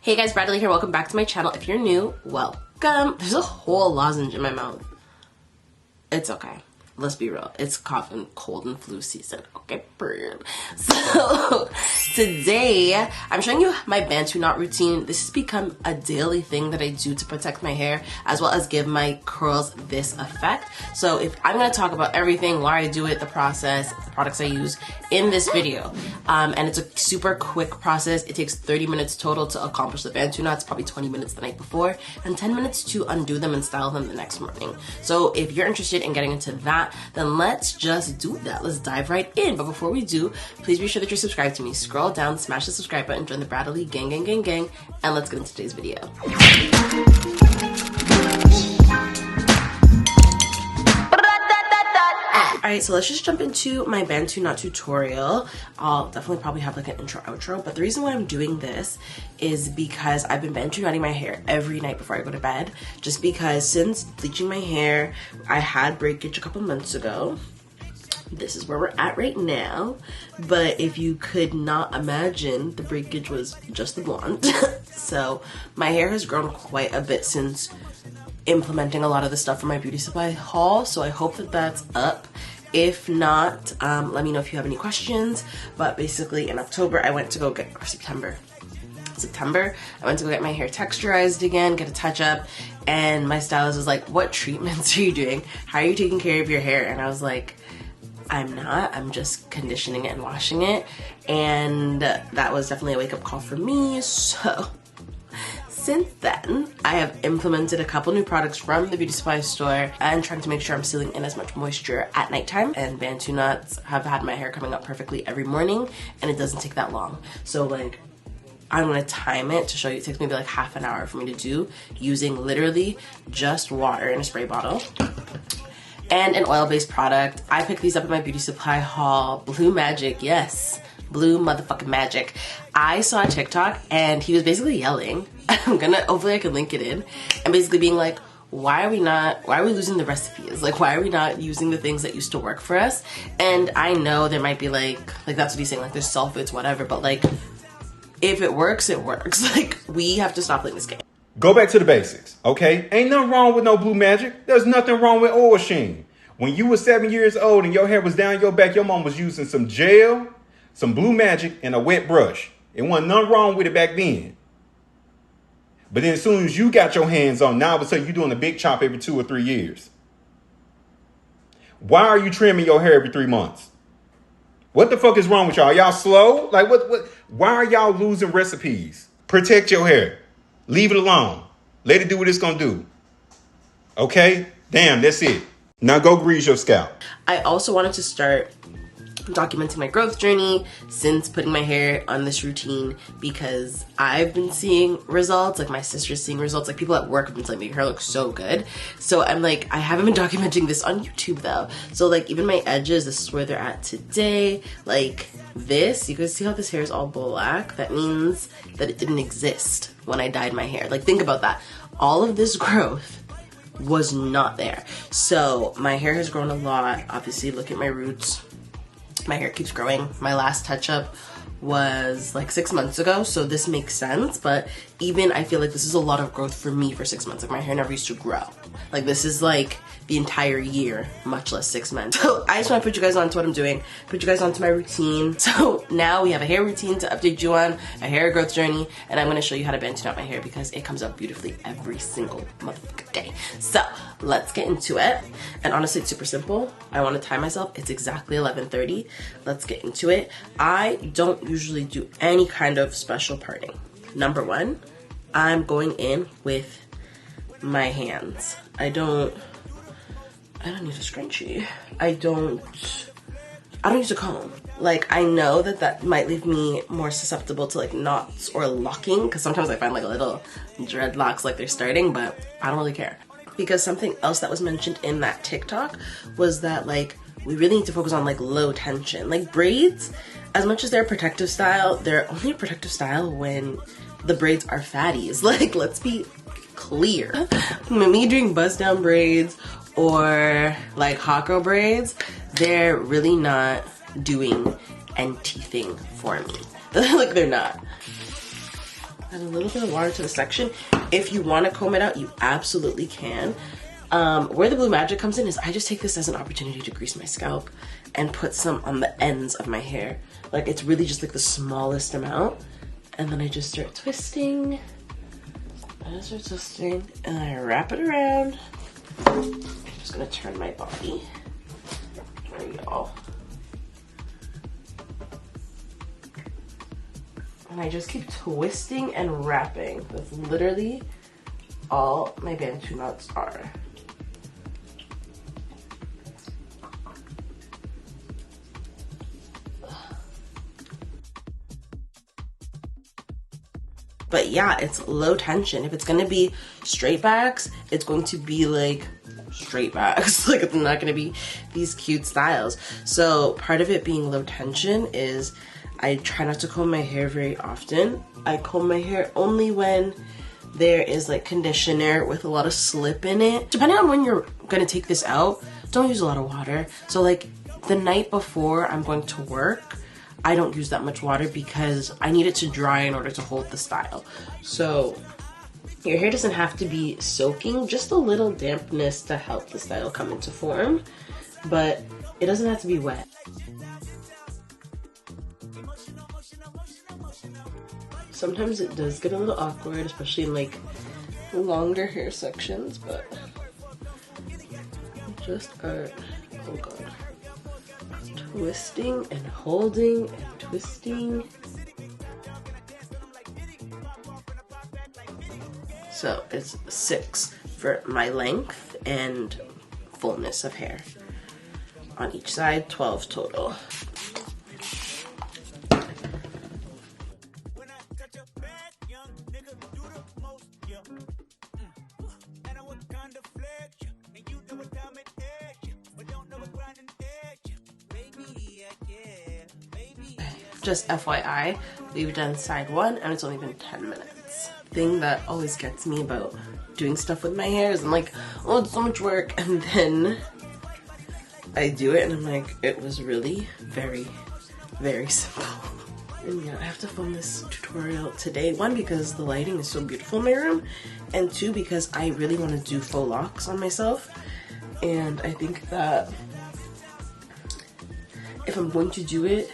Hey guys, BRATTTALIE here. Welcome back to my channel. If you're new, welcome. There's a whole lozenge in my mouth. It's okay. Let's be real. It's cough and cold and flu season. Okay, bird. So today I'm showing you my Bantu knot routine. This has become a daily thing that I do to protect my hair as well as give my curls this effect. So if I'm going to talk about everything, why I do it, the process, the products I use in this video. And it's a super quick process. It takes 30 minutes total to accomplish the Bantu knots, probably 20 minutes the night before, and 10 minutes to undo them and style them the next morning. So if you're interested in getting into that, then let's just do that. Let's dive right in. But before we do, please be sure that you're subscribed to me. Scroll down, smash the subscribe button, join the BRATTTALIE gang, and let's get into today's video. Alright, so let's just jump into my Bantu knot tutorial. I'll definitely probably have like an intro outro, but the reason why I'm doing this is because I've been Bantu knotting my hair every night before I go to bed, just because since bleaching my hair, I had breakage a couple months ago. This is where we're at right now, but if you could not imagine, the breakage was just the blonde. So my hair has grown quite a bit since implementing a lot of the stuff from my beauty supply haul, so I hope that that's up. If not, let me know if you have any questions. But basically in October I went to go get, or September I went to go get my hair texturized again, get a touch up, and my stylist was like, what treatments are you doing? How are you taking care of your hair? And I was like, I'm just conditioning it and washing it. And that was definitely a wake-up call for me. So since then, I have implemented a couple new products from the beauty supply store and trying to make sure I'm sealing in as much moisture at nighttime. And Bantu knots have had my hair coming up perfectly every morning, and it doesn't take that long. So like, I'm gonna time it to show you. It takes maybe like half an hour for me to do using literally just water in a spray bottle and an oil-based product. I picked these up at my beauty supply haul. Blue Magic, yes. Blue motherfucking magic. I saw a TikTok and he was basically yelling. Hopefully I can link it in, and basically being like, why are we losing the recipes? Like, why are we not using the things that used to work for us? And I know there might be like that's what he's saying, like there's sulfates, whatever, but like, if it works, it works. Like, we have to stop playing this game. Go back to the basics, okay? Ain't nothing wrong with no Blue Magic. There's nothing wrong with oil sheen. When you were 7 years old and your hair was down your back, your mom was using some gel, some Blue Magic, and a wet brush. It wasn't nothing wrong with it back then. But then as soon as you got your hands on, now all of a sudden you're doing a big chop every 2 or 3 years. Why are you trimming your hair every 3 months? What the fuck is wrong with y'all? Y'all slow? Like what? Why are y'all losing recipes? Protect your hair. Leave it alone. Let it do what it's gonna do. Okay? Damn, that's it. Now go grease your scalp. I also wanted to start documenting my growth journey since putting my hair on this routine, because I've been seeing results. Like, my sister's seeing results. Like, people at work have been telling me your hair looks so good. So I'm like, I haven't been documenting this on YouTube though. So like, even my edges, this is where they're at today. Like this, you guys see how this hair is all black? That means that it didn't exist when I dyed my hair. Like, think about that. All of this growth was not there. So my hair has grown a lot. Obviously, look at my roots. My hair keeps growing. My last touch-up was like 6 months ago, so this makes sense. But even I feel like this is a lot of growth for me for 6 months. Like, my hair never used to grow. Like, this is like the entire year, much less 6 months. So I just want to put you guys on to what I'm doing, put you guys onto my routine. So now we have a hair routine to update you on, a hair growth journey, and I'm going to show you how to Bantu knot my hair because it comes out beautifully every single motherfucking day. So let's get into it. And honestly, it's super simple. I want to time myself. It's exactly 11:30. Let's get into it. I don't usually do any kind of special parting. Number one, I'm going in with my hands. I don't need a scrunchie. I don't use a comb. Like, I know that might leave me more susceptible to like knots or locking, because sometimes I find like little dreadlocks like they're starting, but I don't really care. Because something else that was mentioned in that TikTok was that like, we really need to focus on like low tension. Like, braids, as much as they're a protective style, they're only a protective style when the braids are fatties. Like, let's be clear. When me doing bust down braids or like hot girl braids, they're really not doing anything for me. Like, they're not. Add a little bit of water to the section. If you want to comb it out, you absolutely can. Where the Blue Magic comes in is I just take this as an opportunity to grease my scalp and put some on the ends of my hair. Like, it's really just like the smallest amount. And then I just start twisting. And I wrap it around. I'm just gonna turn my body for y'all. And I just keep twisting and wrapping. That's literally all my Bantu knots are. But yeah, it's low tension. If it's gonna be straight backs, it's going to be like straight backs. Like, it's not gonna be these cute styles. So part of it being low tension is I try not to comb my hair very often. I comb my hair only when there is like conditioner with a lot of slip in it. Depending on when you're gonna take this out, don't use a lot of water. So like the night before I'm going to work, I don't use that much water because I need it to dry in order to hold the style. So your hair doesn't have to be soaking, just a little dampness to help the style come into form, but it doesn't have to be wet. Sometimes it does get a little awkward, especially in like longer hair sections, but just are, oh god, twisting and holding and twisting. So it's 6 for my length and fullness of hair. On each side, 12 total. Just FYI, we've done side 1 and it's only been 10 minutes. Thing that always gets me about doing stuff with my hair is I'm like, oh, it's so much work, and then I do it and I'm like, it was really very, very simple. And yeah, I have to film this tutorial today. 1, because the lighting is so beautiful in my room, and 2, because I really want to do faux locks on myself. And I think that if I'm going to do it,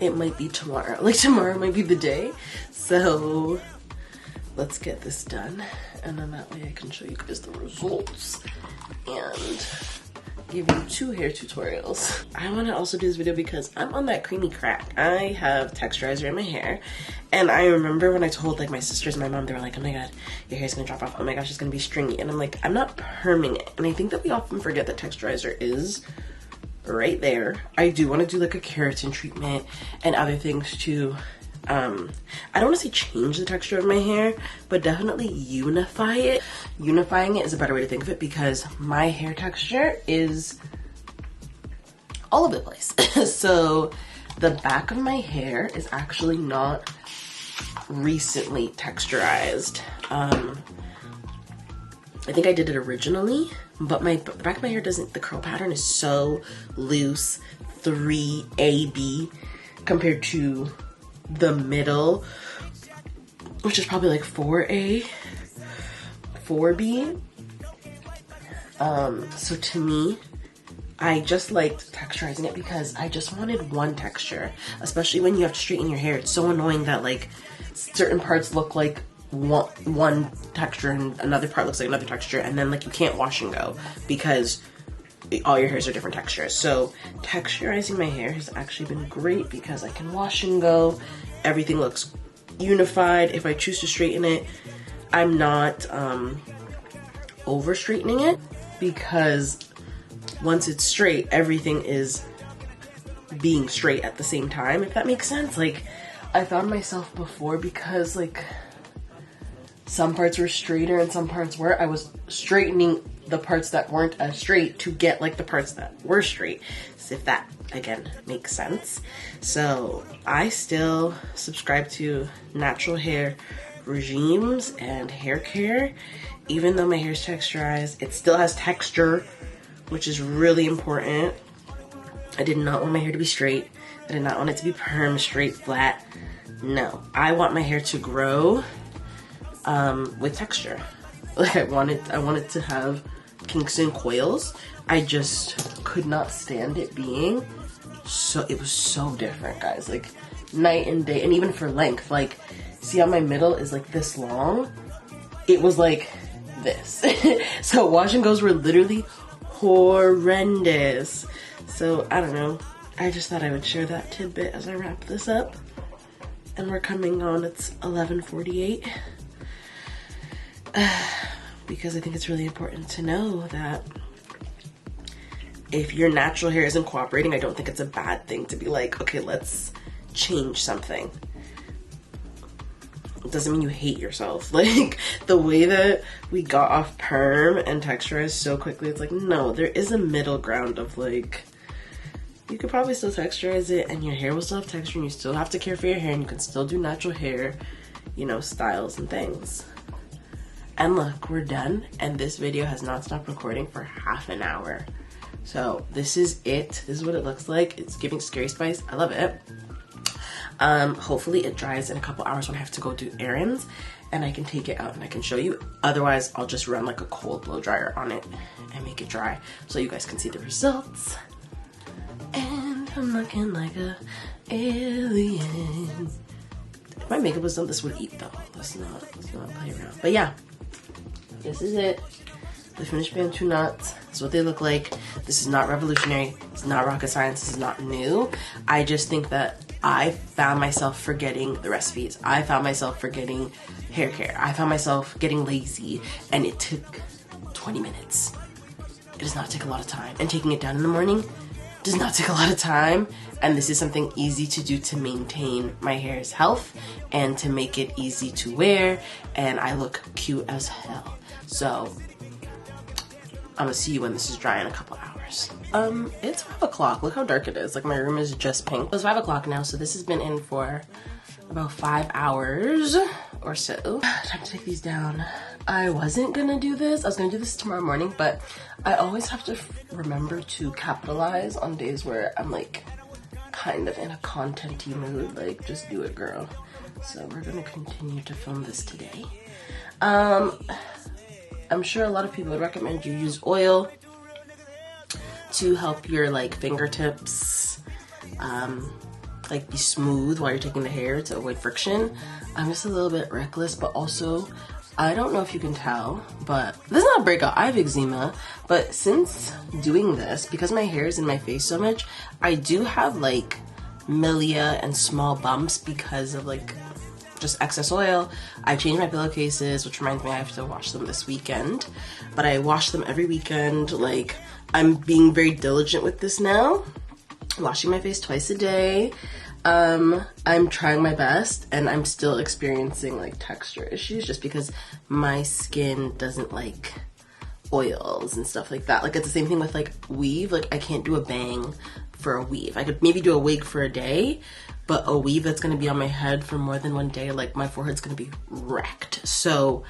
it might be tomorrow. Like, tomorrow might be the day. So let's get this done, and then that way I can show you guys the results and give you 2 hair tutorials. I want to also do this video because I'm on that creamy crack. I have texturizer in my hair, and I remember when I told like my sisters and my mom, they were like, oh my god, your hair's gonna drop off, oh my gosh, it's gonna be stringy. And I'm like, I'm not perming it. And I think that we often forget that texturizer is right there. I do want to do like a keratin treatment and other things to I don't want to say change the texture of my hair, but definitely unify it. Unifying it is a better way to think of it, because my hair texture is all over the place. So the back of my hair is actually not recently texturized. I think I did it originally, but the back of my hair doesn't, the curl pattern is so loose, 3AB, compared to the middle, which is probably like 4A, 4B. So to me, I just liked texturizing it because I just wanted one texture, especially when you have to straighten your hair. It's so annoying that like certain parts look like one texture and another part looks like another texture, and then like you can't wash and go because all your hairs are different textures. So texturizing my hair has actually been great because I can wash and go. Everything looks unified. If I choose to straighten it, I'm not over straightening it, because once it's straight, everything is being straight at the same time, if that makes sense. Like, I found myself before, because like some parts were straighter and some parts were, I was straightening the parts that weren't as straight to get like the parts that were straight, so if that again makes sense. So I still subscribe to natural hair regimes and hair care. Even though my hair is texturized, it still has texture, which is really important. I did not want my hair to be straight. I did not want it to be perm, straight, flat. No, I want my hair to grow with texture. Like I wanted to have kinks and coils. I just could not stand it being so, it was so different, guys, like night and day. And even for length, like see how my middle is like this long? It was like this. So wash and goes were literally horrendous. So I don't know, I just thought I would share that tidbit as I wrap this up. And we're coming on, it's 11:48. Because I think it's really important to know that if your natural hair isn't cooperating, I don't think it's a bad thing to be like, okay, let's change something. It doesn't mean you hate yourself. Like the way that we got off perm and texturized so quickly, it's like, no, there is a middle ground of like, you could probably still texturize it and your hair will still have texture and you still have to care for your hair and you can still do natural hair, you know, styles and things. And look, we're done, and this video has not stopped recording for half an hour. So this is it. This is what it looks like. It's giving Scary Spice. I love it. Hopefully it dries in a couple hours when I have to go do errands, and I can take it out and I can show you. Otherwise, I'll just run like a cold blow dryer on it and make it dry so you guys can see the results. And I'm looking like a alien. If my makeup was done, this would eat though. Let's not play around. But yeah. This is it. The finished Bantu knots. This is what they look like. This is not revolutionary. It's not rocket science. This is not new. I just think that I found myself forgetting the recipes. I found myself forgetting hair care. I found myself getting lazy, and it took 20 minutes. It does not take a lot of time. And taking it down in the morning does not take a lot of time. And this is something easy to do to maintain my hair's health and to make it easy to wear. And I look cute as hell. So I'm gonna see you when this is dry in a couple hours. It's 5 o'clock. Look how dark it is. Like my room is just pink. It's 5 o'clock now, so this has been in for about 5 hours or so. Time to take these down. I wasn't gonna do this. I was gonna do this tomorrow morning, but I always have to remember to capitalize on days where I'm like kind of in a content-y mood. Like, just do it, girl. So we're gonna continue to film this today. I'm sure a lot of people would recommend you use oil to help your like fingertips like be smooth while you're taking the hair to avoid friction. I'm just a little bit reckless, but also I don't know if you can tell, but this is not a breakout. I have eczema, but since doing this, because my hair is in my face so much, I do have like milia and small bumps because of like just excess oil. I changed my pillowcases, which reminds me I have to wash them this weekend, but I wash them every weekend. Like, I'm being very diligent with this now, washing my face twice a day. I'm trying my best, and I'm still experiencing like texture issues just because my skin doesn't like oils and stuff like that. Like, it's the same thing with like weave. Like, I can't do a bang for a weave. I could maybe do a wig for a day, but a weave that's gonna be on my head for more than one day, like my forehead's gonna be wrecked. So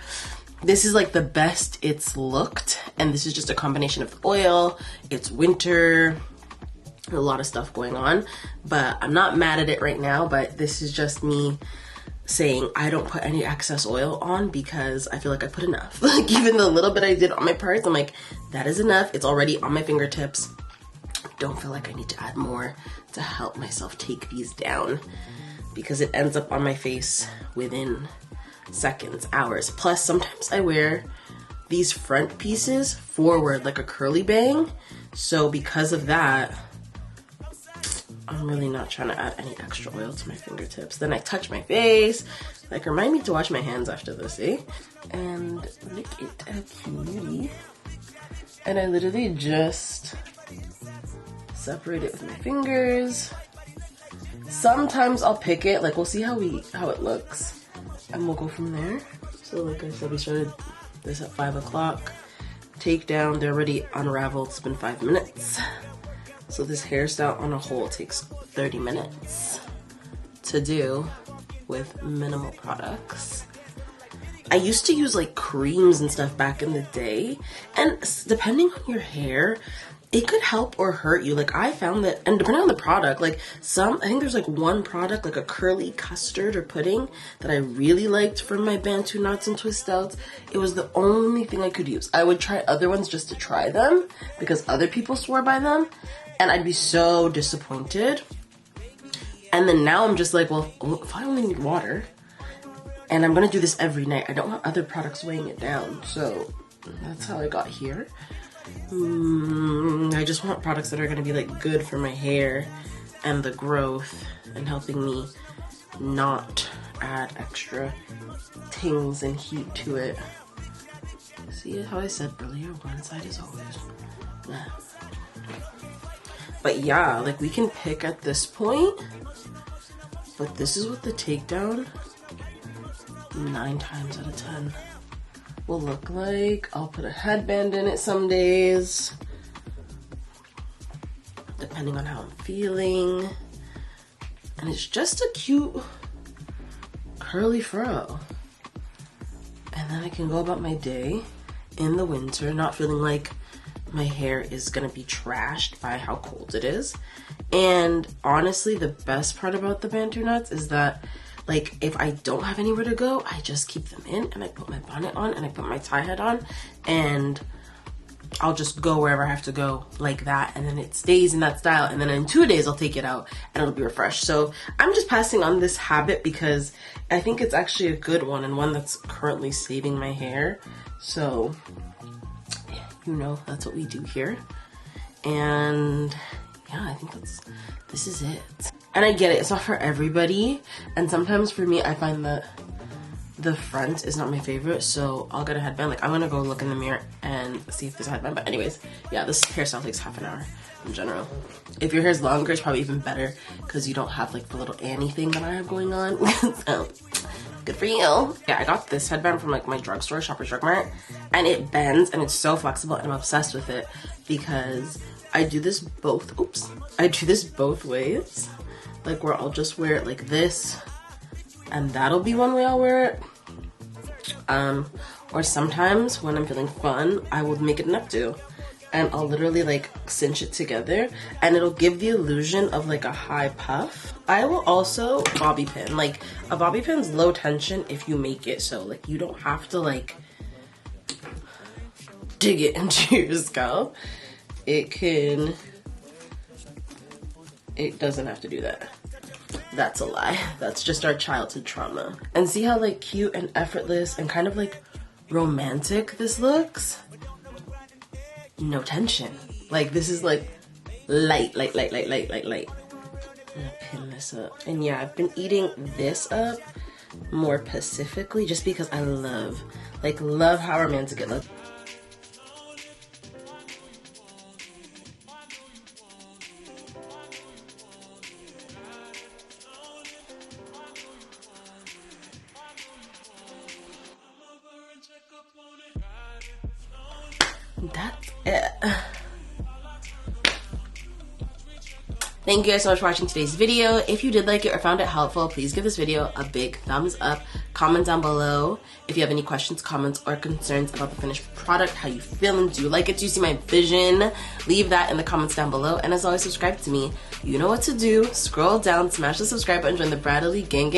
this is like the best it's looked, and this is just a combination of oil. It's winter, a lot of stuff going on, but I'm not mad at it right now. But this is just me saying I don't put any excess oil on because I feel like I put enough. Like, even the little bit I did on my parts, I'm like, that is enough. It's already on my fingertips. Don't feel like I need to add more to help myself take these down because it ends up on my face within seconds, hours. Plus, sometimes I wear these front pieces forward like a curly bang. So because of that, I'm really not trying to add any extra oil to my fingertips. Then I touch my face. Like, remind me to wash my hands after this, eh? And look at a cutie. And I literally just separate it with my fingers. Sometimes I'll pick it, like we'll see how it looks, and we'll go from there. So like I said, we started this at 5 o'clock. Take down, they're already unraveled. It's been 5 minutes. So this hairstyle on a whole takes 30 minutes to do with minimal products. I used to use like creams and stuff back in the day, and depending on your hair, it could help or hurt you. Like I found that, and depending on the product, like I think there's like one product, like a curly custard or pudding that I really liked from my Bantu knots and twist outs. It was the only thing I could use. I would try other ones just to try them because other people swore by them, and I'd be so disappointed. And then now I'm just like, well, if I only need water and I'm gonna do this every night, I don't want other products weighing it down. So that's how I got here. I just want products that are going to be like good for my hair and the growth and helping me not add extra tings and heat to it. See how I said earlier, one side is always left. But yeah, like we can pick at this point, but this is what the takedown 9 times out of 10 will look like. I'll put a headband in it some days, depending on how I'm feeling. And it's just a cute curly fro. And then I can go about my day in the winter, not feeling like my hair is gonna be trashed by how cold it is. And honestly, the best part about the Bantu knots is that like if I don't have anywhere to go, I just keep them in and I put my bonnet on and I put my tie head on and I'll just go wherever I have to go like that, and then it stays in that style, and then in 2 days I'll take it out and it'll be refreshed. So I'm just passing on this habit because I think it's actually a good one and one that's currently saving my hair. So you know, that's what we do here. And yeah, I think this is it. And I get it, it's not for everybody. And sometimes for me, I find that the front is not my favorite, so I'll get a headband. Like I'm gonna go look in the mirror and see if there's a headband. But anyways, yeah, this hairstyle takes half an hour in general. If your hair's longer, it's probably even better because you don't have like the little Annie thing that I have going on. So good for you. Yeah, I got this headband from like my drugstore, Shoppers Drug Mart, and it bends and it's so flexible and I'm obsessed with it because I do this both ways. Like where I'll just wear it like this and that'll be one way I'll wear it. Or sometimes when I'm feeling fun, I will make it an updo and I'll literally like cinch it together and it'll give the illusion of like a high puff. I will also bobby pin. Like a bobby pin's low tension if you make it so like you don't have to like dig it into your scalp. It doesn't have to do that. That's a lie. That's just our childhood trauma. And see how like cute and effortless and kind of like romantic this looks? No tension. Like this is like light. I'm gonna pin this up. And yeah, I've been eating this up more pacifically just because I love how romantic it looks. That's it. Thank you guys so much for watching today's video. If you did like it or found it helpful, please give this video a big thumbs up. Comment down below if you have any questions, comments, or concerns about the finished product. How you feeling? Do you like it? Do you see my vision? Leave that in the comments down below. And as always, subscribe to me. You know what to do. Scroll down, smash the subscribe button, join the BRATTALIE gang.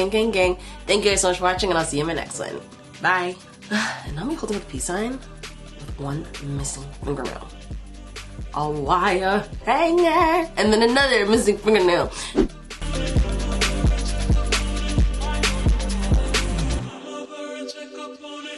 Thank you guys so much for watching, and I'll see you in my next one. Bye. And now I'm holding up the peace sign with one missing fingernail. A wire hanger, and then another missing fingernail. Check up on it.